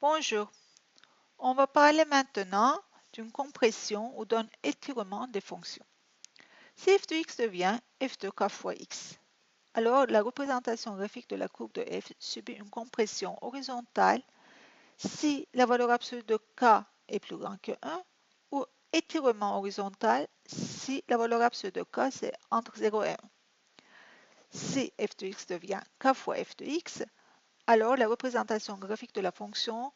Bonjour, on va parler maintenant d'une compression ou d'un étirement des fonctions. Si f de x devient f de k fois x, alors la représentation graphique de la courbe de f subit une compression horizontale si la valeur absolue de k est plus grande que 1 ou étirement horizontal si la valeur absolue de k c'est entre 0 et 1. Si f de x devient k fois f de x, alors la représentation graphique de la fonction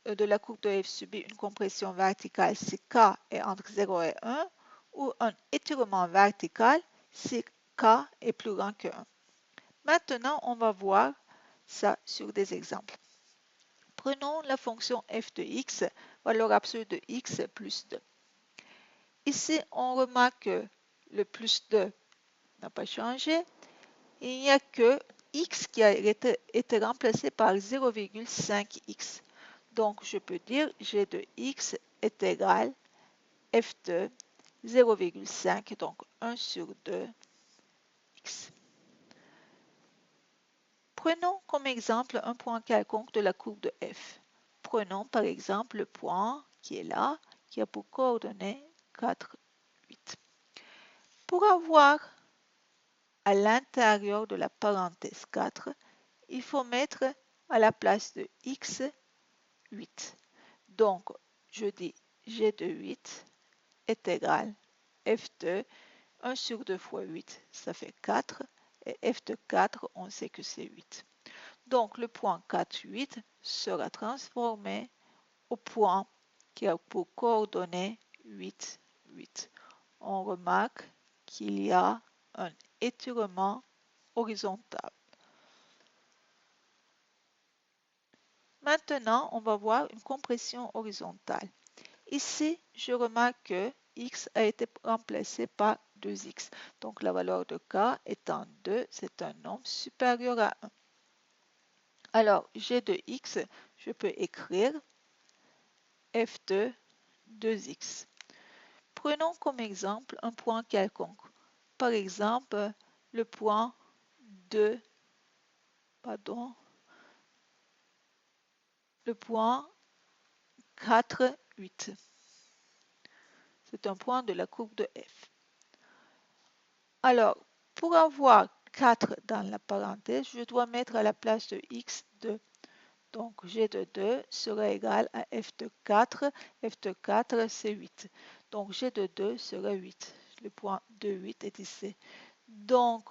de la courbe de f subit une compression verticale si k est entre 0 et 1 ou un étirement vertical si k est plus grand que 1. Maintenant, on va voir ça sur des exemples. Prenons la fonction f de x, valeur absolue de x plus 2. Ici, on remarque que le plus 2 n'a pas changé. Il n'y a que x qui a été remplacé par 0,5x. Donc, je peux dire g de x est égal f de 0,5, donc 1 sur 2 x. Prenons comme exemple un point quelconque de la courbe de f. Prenons par exemple le point qui est là, qui a pour coordonnées 4, 8. Pour avoir à l'intérieur de la parenthèse 4, il faut mettre à la place de x 8. Donc, je dis g de 8 est égal f de 1 sur 2 fois 8, ça fait 4. Et f de 4, on sait que c'est 8. Donc, le point 4, 8 sera transformé au point qui a pour coordonnées 8, 8. On remarque qu'il y a un étirement horizontal. Maintenant, on va voir une compression horizontale. Ici, je remarque que x a été remplacé par 2x. Donc, la valeur de k étant 2, c'est un nombre supérieur à 1. Alors, g de x, je peux écrire f de 2x. Prenons comme exemple un point quelconque. Par exemple, le point 2, le point 4, 8. C'est un point de la courbe de f. Alors, pour avoir 4 dans la parenthèse, je dois mettre à la place de x 2. Donc, g de 2 sera égal à f de 4. f de 4, c'est 8. Donc, g de 2 sera 8. Le point 2, 8 est ici. Donc,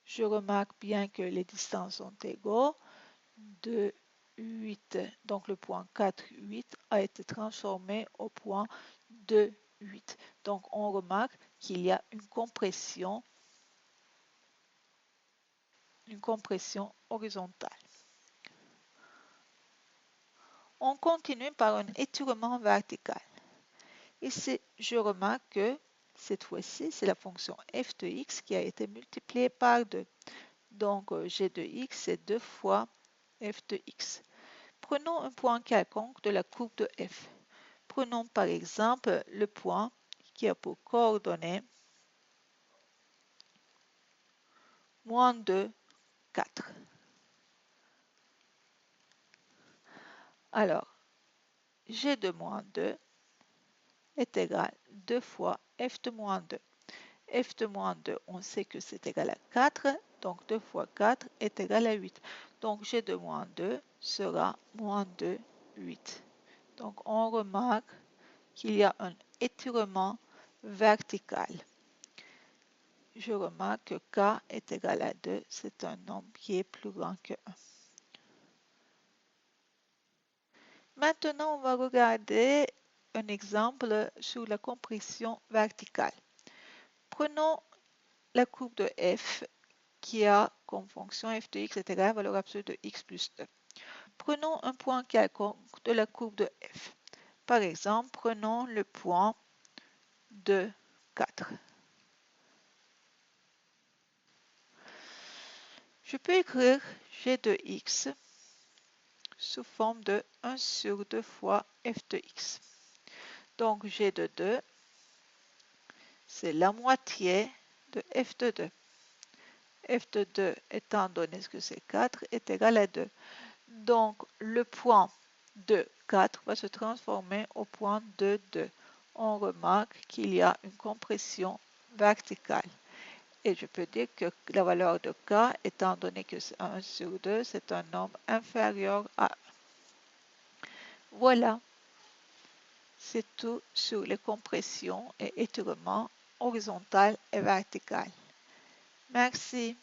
je remarque bien que les distances sont égaux. 2, 8. Donc, le point 4, 8 a été transformé au point 2, 8. Donc, on remarque qu'il y a une compression horizontale. On continue par un étirement vertical. Ici, je remarque que cette fois-ci, c'est la fonction f de x qui a été multipliée par 2. Donc, g de x, c'est 2 fois f de x. Prenons un point quelconque de la courbe de f. Prenons par exemple le point qui a pour coordonnées moins 2, 4. Alors, g de moins 2 est égal 2 fois f de moins 2. f de moins 2, on sait que c'est égal à 4, donc 2 fois 4 est égal à 8. Donc g de moins 2 sera moins 2, 8. Donc on remarque qu'il y a un étirement vertical. Je remarque que k est égal à 2, c'est un nombre qui est plus grand que 1. Maintenant, on va regarder un exemple sur la compression verticale. Prenons la courbe de f qui a comme fonction f de x est égal à la valeur absolue de x plus 2. Prenons un point quelconque de la courbe de f. Par exemple, prenons le point 2, 4. Je peux écrire g de x sous forme de 1 sur 2 fois f de x. Donc g de 2, c'est la moitié de f de 2. f de 2 étant donné que c'est 4 est égal à 2. Donc, le point de 4 va se transformer au point de 2. On remarque qu'il y a une compression verticale. Et je peux dire que la valeur de k, étant donné que c'est 1 sur 2, c'est un nombre inférieur à 1. Voilà, c'est tout sur les compressions et étirements horizontales et verticales. Merci.